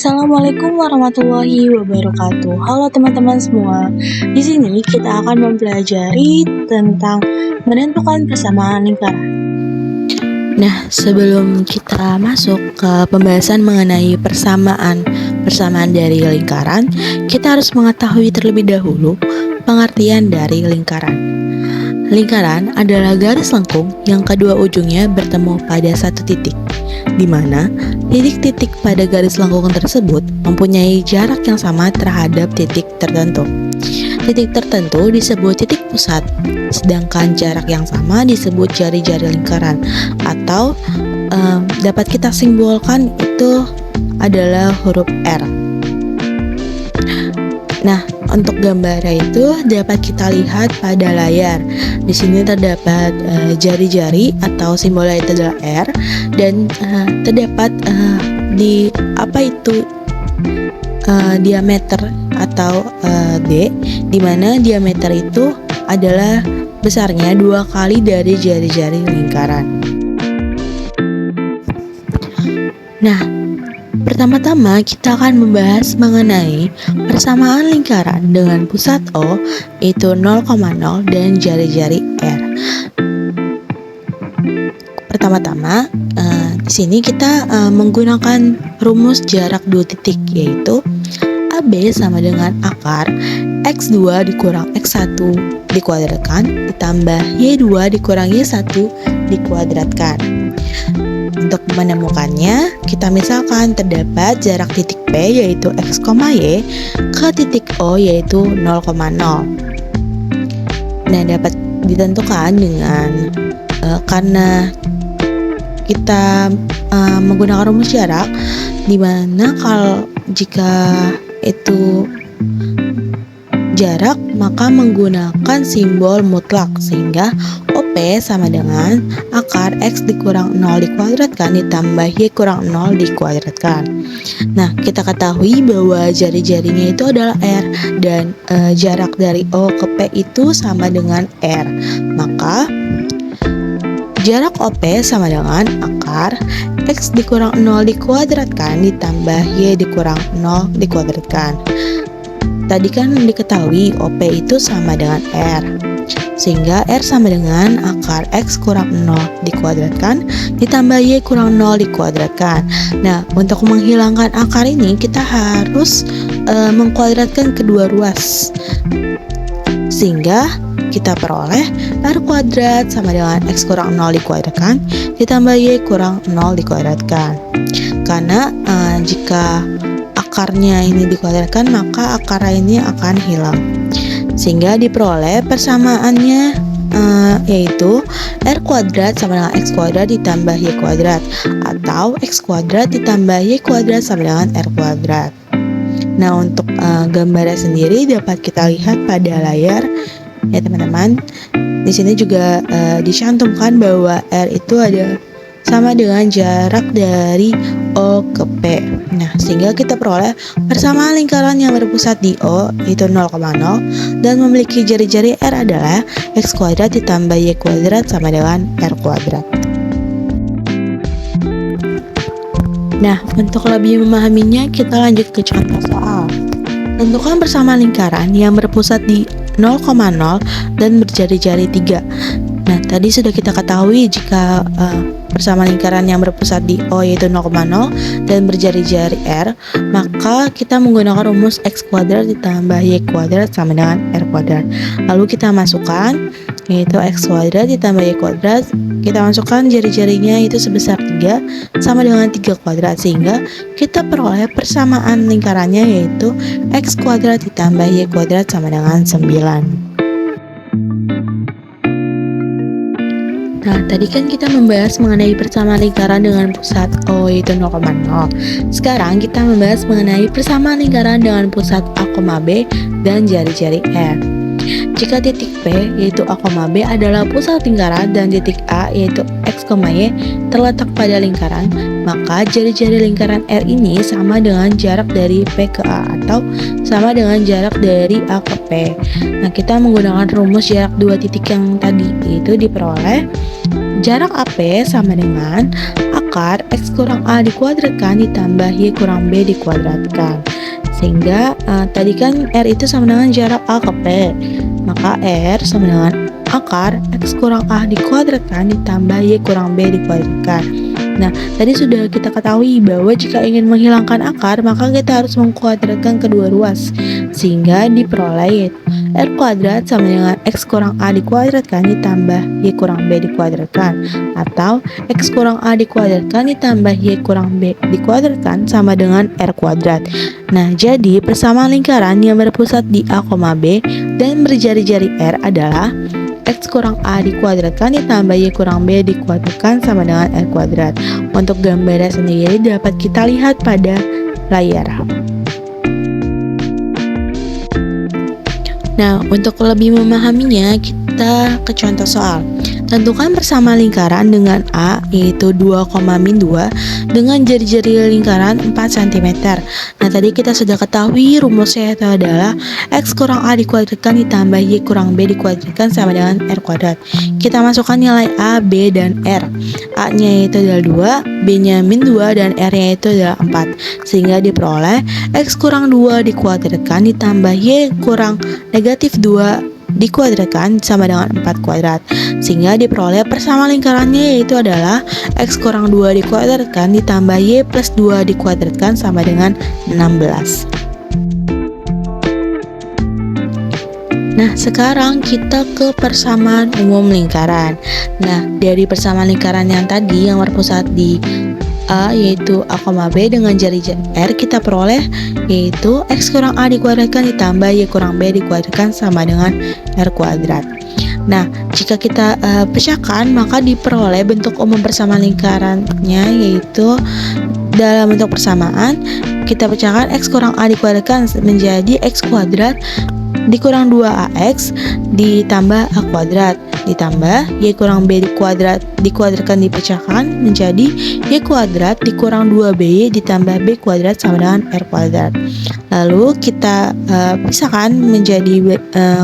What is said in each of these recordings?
Assalamualaikum warahmatullahi wabarakatuh. Halo teman-teman semua. Di sini kita akan mempelajari tentang menentukan persamaan lingkaran. Nah, sebelum kita masuk ke pembahasan mengenai persamaan dari lingkaran, kita harus mengetahui terlebih dahulu pengertian dari lingkaran. Lingkaran adalah garis lengkung yang kedua ujungnya bertemu pada satu titik, di mana titik-titik pada garis lengkung tersebut mempunyai jarak yang sama terhadap titik tertentu. Titik tertentu disebut titik pusat, sedangkan jarak yang sama disebut jari-jari lingkaran, atau dapat kita simbolkan itu adalah huruf R. Nah, untuk gambarnya itu dapat kita lihat pada layar. Di sini terdapat jari-jari atau simbolnya itu adalah R, dan terdapat di diameter atau D, di mana diameter itu adalah besarnya 2 kali dari jari-jari lingkaran. Nah, pertama-tama kita akan membahas mengenai persamaan lingkaran dengan pusat O yaitu 0,0 dan jari-jari R. Pertama-tama di sini kita menggunakan rumus jarak 2 titik, yaitu AB sama dengan akar X2 dikurang X1 dikuadratkan ditambah Y2 dikurang Y1 dikuadratkan. Untuk menemukannya, kita misalkan terdapat jarak titik P yaitu X, Y ke titik O yaitu 0,0. Nah, dapat ditentukan dengan karena kita menggunakan rumus jarak, di mana jika itu jarak maka menggunakan simbol mutlak, sehingga OP sama dengan akar X dikurang 0 dikuadratkan ditambah Y kurang 0 dikuadratkan. Nah, kita ketahui bahwa jari-jarinya itu adalah R, dan jarak dari O ke P itu sama dengan R. Maka jarak OP sama dengan akar X dikurang 0 dikuadratkan ditambah Y dikurang 0 dikuadratkan. Tadi kan diketahui OP itu sama dengan R, sehingga R sama dengan akar X kurang 0 dikuadratkan ditambah Y kurang 0 dikuadratkan. Nah, untuk menghilangkan akar ini kita harus mengkuadratkan kedua ruas, sehingga kita peroleh R kuadrat sama dengan X kurang 0 dikuadratkan ditambah Y kurang 0 dikuadratkan. Karena jika akarnya ini dikuadratkan, maka akar ini akan hilang, sehingga diperoleh persamaannya yaitu R kuadrat sama dengan X kuadrat ditambah Y kuadrat, atau X kuadrat ditambah Y kuadrat sama dengan R kuadrat. Nah, untuk gambarnya sendiri dapat kita lihat pada layar ya teman-teman. Di sini juga dicantumkan bahwa R itu ada sama dengan jarak dari O ke P. Nah, sehingga kita peroleh persamaan lingkaran yang berpusat di O yaitu 0,0 dan memiliki jari-jari R adalah X kuadrat ditambah Y kuadrat sama dengan R kuadrat. Nah, untuk lebih memahaminya kita lanjut ke contoh soal. Tentukan persamaan lingkaran yang berpusat di 0,0 dan berjari-jari 3. Nah, tadi sudah kita ketahui jika persamaan lingkaran yang berpusat di O yaitu 0,0 dan berjari-jari R, maka kita menggunakan rumus X kuadrat ditambah Y kuadrat sama dengan R kuadrat. Lalu kita masukkan yaitu X kuadrat ditambah Y kuadrat, kita masukkan jari-jarinya itu sebesar 3 sama dengan 3 kuadrat, sehingga kita peroleh persamaan lingkarannya yaitu X kuadrat ditambah Y kuadrat sama dengan 9. Nah, tadi kan kita membahas mengenai persamaan lingkaran dengan pusat O yaitu 0,0. Sekarang kita membahas mengenai persamaan lingkaran dengan pusat A, B dan jari-jari R. Jika titik P yaitu A, B adalah pusat lingkaran dan titik A yaitu X, Y terletak pada lingkaran, maka jari-jari lingkaran R ini sama dengan jarak dari P ke A atau sama dengan jarak dari A ke P. Nah, kita menggunakan rumus jarak 2 titik yang tadi, yaitu diperoleh jarak AP sama dengan akar X kurang A dikuadratkan ditambah Y kurang B dikuadratkan. Sehingga tadi kan R itu sama dengan jarak A ke P, maka R sama dengan akar X kurang A dikuadratkan ditambah Y kurang B dikuadratkan. Nah, tadi sudah kita ketahui bahwa jika ingin menghilangkan akar, maka kita harus mengkuadratkan kedua ruas, sehingga diperoleh R kuadrat sama dengan X kurang A dikuadratkan ditambah Y kurang B dikuadratkan, atau X kurang A dikuadratkan ditambah Y kurang B dikuadratkan sama dengan R kuadrat. Nah, jadi persamaan lingkaran yang berpusat di A, B dan berjari-jari R adalah X kurang A dikuadratkan ditambah Y kurang B dikuadratkan sama dengan R kuadrat. Untuk gambarnya sendiri dapat kita lihat pada layar. Nah, untuk lebih memahaminya, kita ke contoh soal. Tentukan persamaan lingkaran dengan A yaitu 2, min 2 dengan jari-jari lingkaran 4 cm. Nah, tadi kita sudah ketahui rumusnya itu adalah X kurang A dikuadratkan ditambah Y kurang B dikuadratkan sama dengan R kuadrat. Kita masukkan nilai A, B, dan R. A-nya itu adalah 2, B-nya min 2, dan R-nya itu adalah 4. Sehingga diperoleh X kurang 2 dikuadratkan ditambah Y kurang negatif 2 dikuadratkan sama dengan 4 kuadrat, sehingga diperoleh persamaan lingkarannya yaitu adalah X kurang 2 dikuadratkan ditambah Y plus 2 dikuadratkan sama dengan 16. Nah, sekarang kita ke persamaan umum lingkaran. Nah, dari persamaan lingkaran yang tadi yang berpusat di A yaitu A, B dengan jari-jari R, kita peroleh yaitu X kurang A dikuadratkan ditambah Y kurang B dikuadratkan sama dengan R kuadrat. Nah, jika kita pecahkan, maka diperoleh bentuk umum persamaan lingkarannya yaitu dalam bentuk persamaan kita pecahkan X kurang A dikuadratkan menjadi X kuadrat dikurang 2AX ditambah A kuadrat ditambah Y kurang B dikuadratkan dipecahkan menjadi Y kuadrat dikurang 2BY ditambah B kuadrat sama dengan R kuadrat. Lalu kita pisahkan menjadi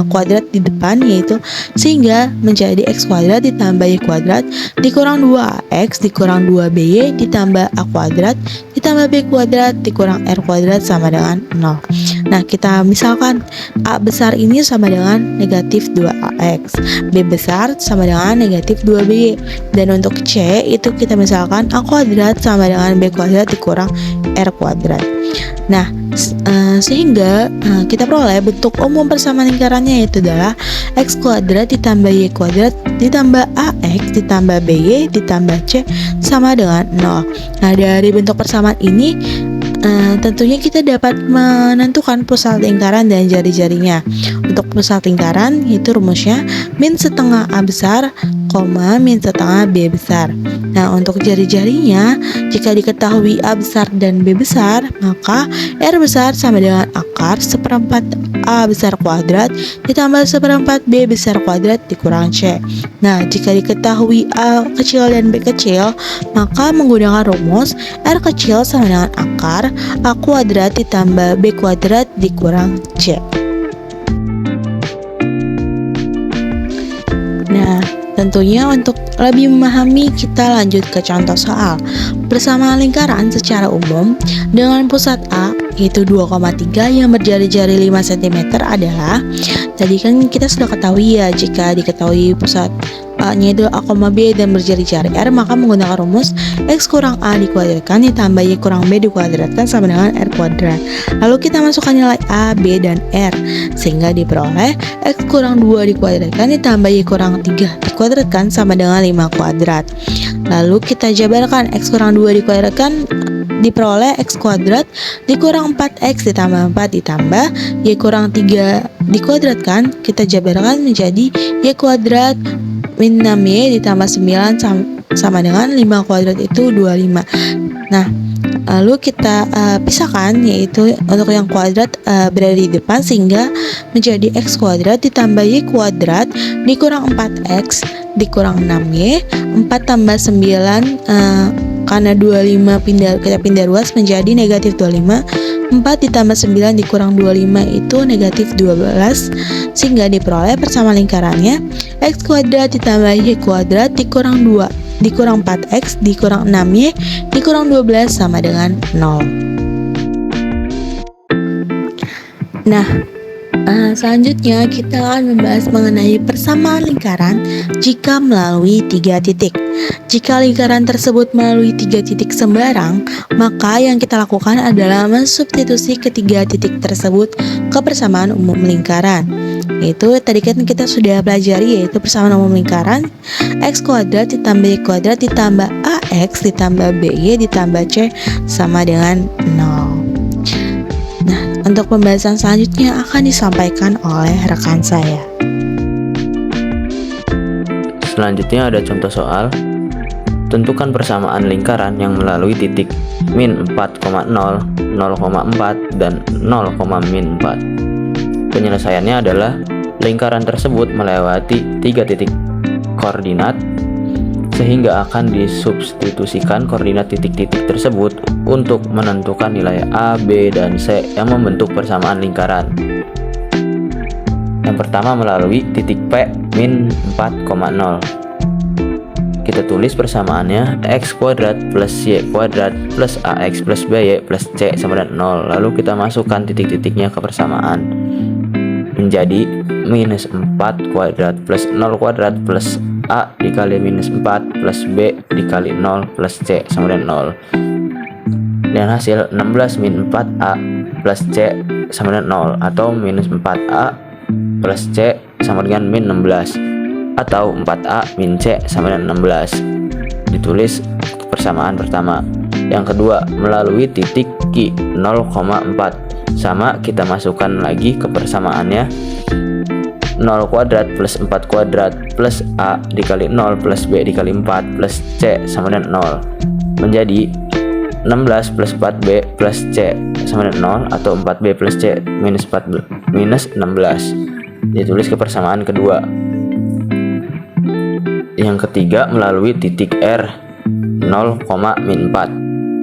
kuadrat di depan yaitu sehingga menjadi X kuadrat ditambah Y kuadrat dikurang 2AX dikurang 2BY ditambah A kuadrat ditambah B kuadrat dikurang R kuadrat sama dengan 0. Nah, kita misalkan A besar ini sama dengan negatif 2AX, B besar sama dengan negatif 2B, dan untuk C itu kita misalkan A kuadrat sama dengan B kuadrat dikurang R kuadrat. Nah, sehingga kita peroleh bentuk umum persamaan lingkarannya yaitu adalah X kuadrat ditambah Y kuadrat ditambah AX ditambah BY ditambah C sama dengan 0. Nah, dari bentuk persamaan ini tentunya kita dapat menentukan pusat lingkaran dan jari-jarinya. Untuk pusat lingkaran itu rumusnya min setengah A besar, min setengah B besar. Nah, untuk jari-jarinya jika diketahui A besar dan B besar, maka R besar sama dengan akar seperempat A besar kuadrat ditambah seperempat B besar kuadrat dikurang C. Nah, jika diketahui A kecil dan B kecil, maka menggunakan rumus R kecil sama dengan akar A kuadrat ditambah B kuadrat dikurang C. Nah, tentunya untuk lebih memahami kita lanjut ke contoh soal. Persamaan lingkaran secara umum dengan pusat A yaitu 2,3 yang berjari-jari 5 cm adalah, tadi kan kita sudah ketahui ya, jika diketahui pusat A-nya itu A, B dan berjari-jari R, maka menggunakan rumus X kurang A dikuadratkan ditambah Y kurang B dikuadratkan sama dengan R kuadrat. Lalu kita masukkan nilai A, B, dan R sehingga diperoleh X kurang 2 dikuadratkan ditambah Y kurang 3 dikuadratkan sama dengan 5 kuadrat. Lalu kita jabarkan X kurang 2 dikuadratkan diperoleh X kuadrat dikurang 4X ditambah 4 ditambah Y kurang 3 dikuadratkan, kita jabarkan menjadi Y kuadrat min 6Y ditambah 9 sama dengan 5 kuadrat itu 25. Nah, lalu kita pisahkan yaitu untuk yang kuadrat berada di depan sehingga menjadi X kuadrat ditambah Y kuadrat dikurang 4X dikurang 6Y, 4 tambah 9 karena 25 kita pindah ruas menjadi negatif 25, 4 ditambah 9 dikurang 25 itu negatif 12, sehingga diperoleh persamaan lingkarannya X kuadrat ditambah Y kuadrat dikurang 2 dikurang 4X dikurang 6Y dikurang 12 sama dengan 0. Nah, selanjutnya kita akan membahas mengenai persamaan lingkaran jika melalui 3 titik. Jika lingkaran tersebut melalui 3 titik sembarang, maka yang kita lakukan adalah mensubstitusi ketiga titik tersebut ke persamaan umum lingkaran. Yaitu tadi kan kita sudah pelajari, yaitu persamaan umum lingkaran X kuadrat ditambah Y kuadrat ditambah AX ditambah BY ditambah C sama dengan 0. Nah, untuk pembahasan selanjutnya akan disampaikan oleh rekan saya. Selanjutnya ada contoh soal. Tentukan persamaan lingkaran yang melalui titik min 4,0, 0,4, dan 0,-4. Penyelesaiannya adalah lingkaran tersebut melewati 3 titik koordinat, sehingga akan disubstitusikan koordinat titik-titik tersebut untuk menentukan nilai A, B, dan C yang membentuk persamaan lingkaran. Yang pertama melalui titik P min 4,0. Kita tulis persamaannya X kuadrat plus Y kuadrat plus AX plus BY plus C sama dengan 0. Lalu kita masukkan titik-titiknya ke persamaan menjadi minus 4 kuadrat plus 0 kuadrat plus A dikali minus 4 plus B dikali 0 plus C sama dengan 0. Dan hasil 16 min 4A plus C sama dengan 0, atau minus 4A plus C sama dengan min 16, atau 4A min C sama dengan 16. Ditulis persamaan pertama. Yang kedua melalui titik Q 0,4. Sama, kita masukkan lagi ke persamaannya 0 kuadrat plus 4 kuadrat plus A dikali 0 plus B dikali 4 plus C sama dengan 0, menjadi 16 plus 4B plus C sama dengan 0, atau 4B plus C minus 16. Ditulis ke persamaan kedua. Yang ketiga melalui titik R 0,-4.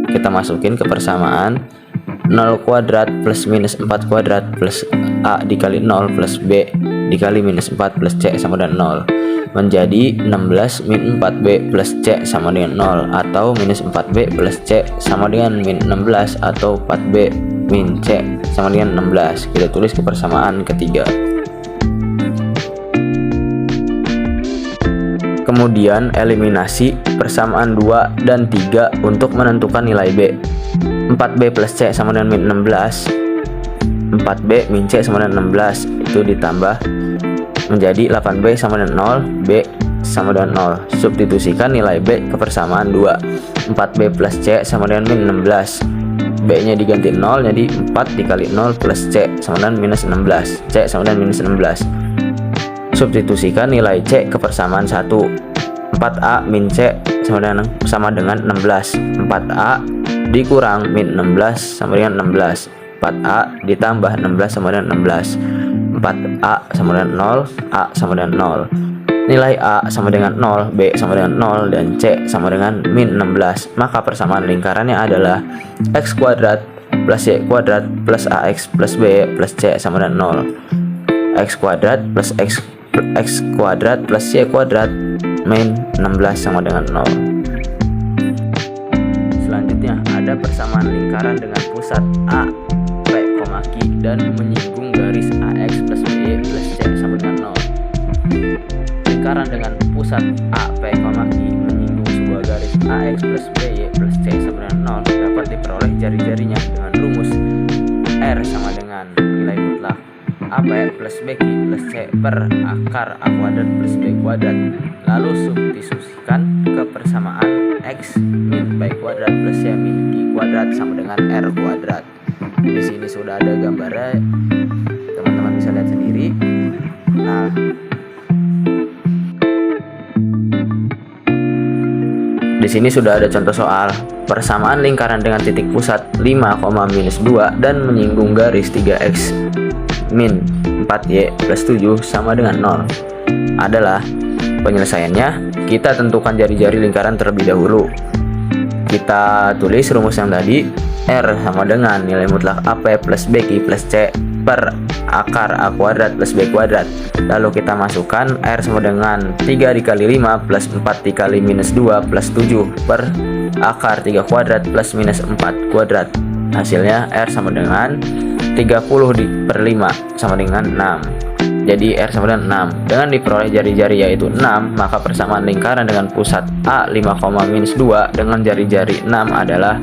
Kita masukin ke persamaan 0 kuadrat plus minus 4 kuadrat plus A dikali 0 plus B dikali minus 4 plus C sama dengan 0, menjadi 16 min 4B plus C sama dengan 0, atau minus 4B plus C sama dengan min 16, atau 4B min C sama dengan 16. Kita tulis ke persamaan ketiga. Kemudian eliminasi persamaan 2 dan 3 untuk menentukan nilai B. 4B plus C sama dengan min 16, 4B min C sama dengan 16 itu ditambah menjadi 8B sama dengan 0, B sama dengan 0. Substitusikan nilai B ke persamaan 2. 4B plus C sama dengan min 16, B nya diganti 0 jadi 4 dikali 0 plus C sama dengan minus 16, C sama dengan minus 16. Substitusikan nilai C ke persamaan 1. 4A min C sama dengan 16. 4A dikurang min 16 sama dengan 16. 4A ditambah 16 sama dengan 16. 4A sama dengan 0, A sama dengan 0. Nilai A sama dengan 0, B sama dengan 0, dan C sama dengan min 16. Maka persamaan lingkarannya adalah X kuadrat plus Y kuadrat plus AX plus B plus C sama dengan 0. X kuadrat plus X kuadrat plus Y kuadrat min 16 sama dengan 0. Selanjutnya ada persamaan lingkaran dengan pusat A, P, Q dan menyinggung garis AX plus BY plus C sama dengan 0. Lingkaran dengan pusat A, P, Q menyinggung sebuah garis AX plus BY plus C sama dengan 0 dapat diperoleh jari-jarinya dengan rumus R sama dengan nilai mutlak AP plus BQ plus C per akar A kuadrat plus B kuadrat. Lalu substitusikan ke persamaan X min B kuadrat plus C min Q kuadrat sama dengan R kuadrat. Di sini sudah ada gambarnya, teman-teman bisa lihat sendiri. Nah, di sini sudah ada contoh soal persamaan lingkaran dengan titik pusat 5,-2 dan menyinggung garis 3x min 4y plus 7 sama dengan 0 adalah. Penyelesaiannya, kita tentukan jari-jari lingkaran terlebih dahulu. Kita tulis rumus yang tadi, R sama dengan nilai mutlak AP plus BQ plus C per akar A kuadrat plus B kuadrat. Lalu kita masukkan R sama dengan 3 dikali 5 plus 4 dikali minus 2 plus 7 per akar 3 kuadrat plus minus 4 kuadrat. Hasilnya R sama dengan 30 per 5 sama dengan 6. Jadi R sama dengan 6. Dengan diperoleh jari-jari yaitu 6, maka persamaan lingkaran dengan pusat A 5,-2 dengan jari-jari 6 adalah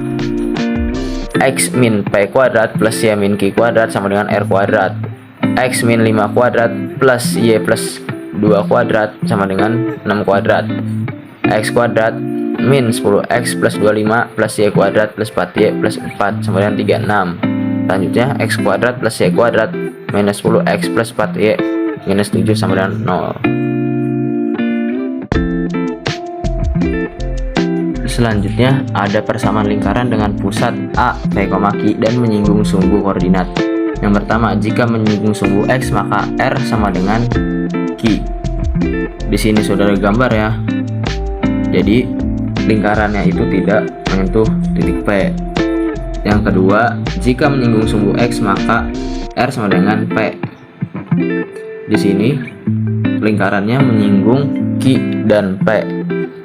X min P kuadrat plus Y min Q kuadrat sama dengan R kuadrat. X min 5 kuadrat plus Y plus 2 kuadrat sama dengan 6 kuadrat. X kuadrat min 10X plus 25 plus Y kuadrat plus 4Y plus 4 sama dengan 36. Selanjutnya X kuadrat plus Y kuadrat minus 10X plus 4Y minus 7 sama dengan 0. Selanjutnya ada persamaan lingkaran dengan pusat A, P, Q dan menyinggung sumbu koordinat. Yang pertama, jika menyinggung sumbu X maka R sama dengan Q. Di sini sudah ada gambar ya. Jadi lingkarannya itu tidak menyentuh titik P. Yang kedua, jika menyinggung sumbu X maka R sama dengan P. Di sini lingkarannya menyinggung Q dan P.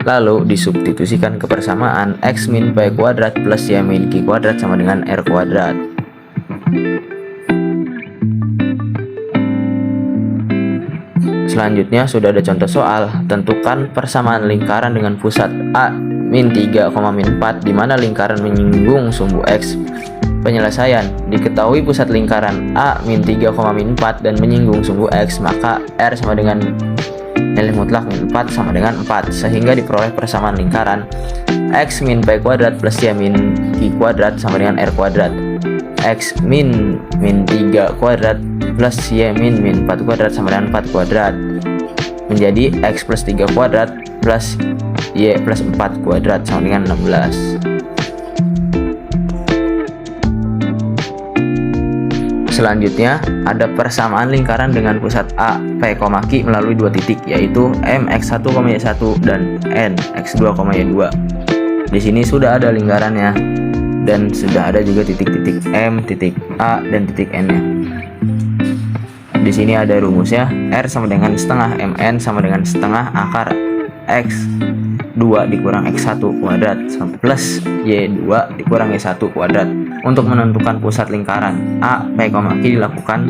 Lalu disubstitusikan ke persamaan X min P kuadrat plus Y min Q kuadrat sama dengan R kuadrat. Selanjutnya sudah ada contoh soal. Tentukan persamaan lingkaran dengan pusat A min 3,-4 di mana lingkaran menyinggung sumbu X. Penyelesaian. Diketahui pusat lingkaran A min 3,-4 dan menyinggung sumbu X, maka R sama dengan nilai mutlak min 4 sama dengan 4, sehingga diperoleh persamaan lingkaran X min P kuadrat plus Y min Q kuadrat sama dengan R kuadrat. X min 3 kuadrat plus Y min 4 kuadrat sama dengan 4 kuadrat menjadi X plus 3 kuadrat plus Y plus 4 kuadrat sama dengan 16. Selanjutnya ada persamaan lingkaran dengan pusat A, P, Q melalui dua titik yaitu M x1, Y1 dan N x2, Y2. Di sini sudah ada lingkarannya dan sudah ada juga titik-titik M, titik A dan titik N-nya. Di sini ada rumusnya. R sama dengan setengah MN sama dengan setengah akar X2 dikurang X1 kuadrat plus Y2 dikurang Y1 kuadrat. Untuk menentukan pusat lingkaran A, P, Q dilakukan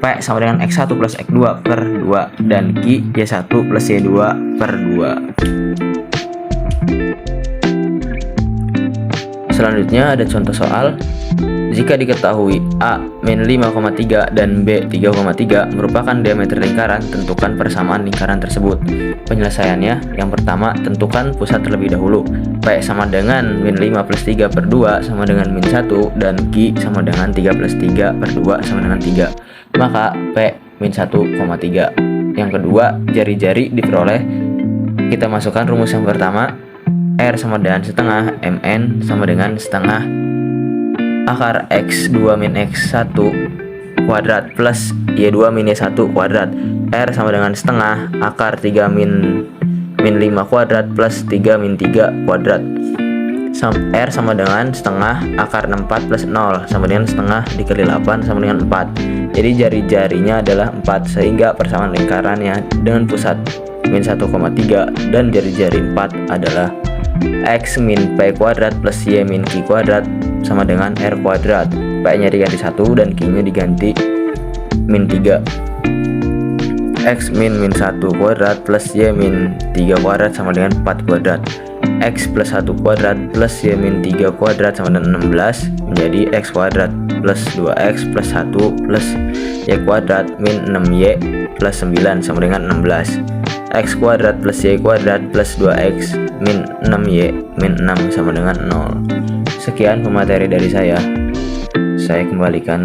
P sama dengan X1 plus X2 per 2 dan Q Y1 plus Y2 per 2. Selanjutnya ada contoh soal. Jika diketahui A min 5,3 dan B 3,3 merupakan diameter lingkaran, tentukan persamaan lingkaran tersebut. Penyelesaiannya, yang pertama, tentukan pusat terlebih dahulu. P sama dengan min 5 plus 3 per 2 sama dengan min 1 dan Q sama dengan 3 plus 3 per 2 sama dengan 3. Maka P min 1,3. Yang kedua, jari-jari diperoleh. Kita masukkan rumus yang pertama. R sama dengan setengah MN sama dengan setengah akar X2 min X1 kuadrat plus Y2 min Y1 kuadrat. R sama dengan setengah akar 3 min 5 kuadrat plus 3 min 3 kuadrat. R sama dengan setengah akar 64 plus 0 sama dengan setengah dikali 8 sama dengan 4. Jadi jari-jarinya adalah 4, sehingga persamaan lingkarannya dengan pusat min 1,3 dan jari-jari 4 adalah X min P kuadrat plus Y min Q kuadrat sama dengan R kuadrat. P-nya diganti 1 dan Q-nya diganti min 3. X min 1 kuadrat plus Y min 3 kuadrat sama dengan 4 kuadrat. X plus 1 kuadrat plus Y min 3 kuadrat sama dengan 16 menjadi X kuadrat plus 2X plus 1 plus Y kuadrat min 6Y plus 9 sama dengan 16. X kuadrat plus Y kuadrat plus 2X min 6Y min 6 sama dengan 0. Sekian pemateri dari saya kembalikan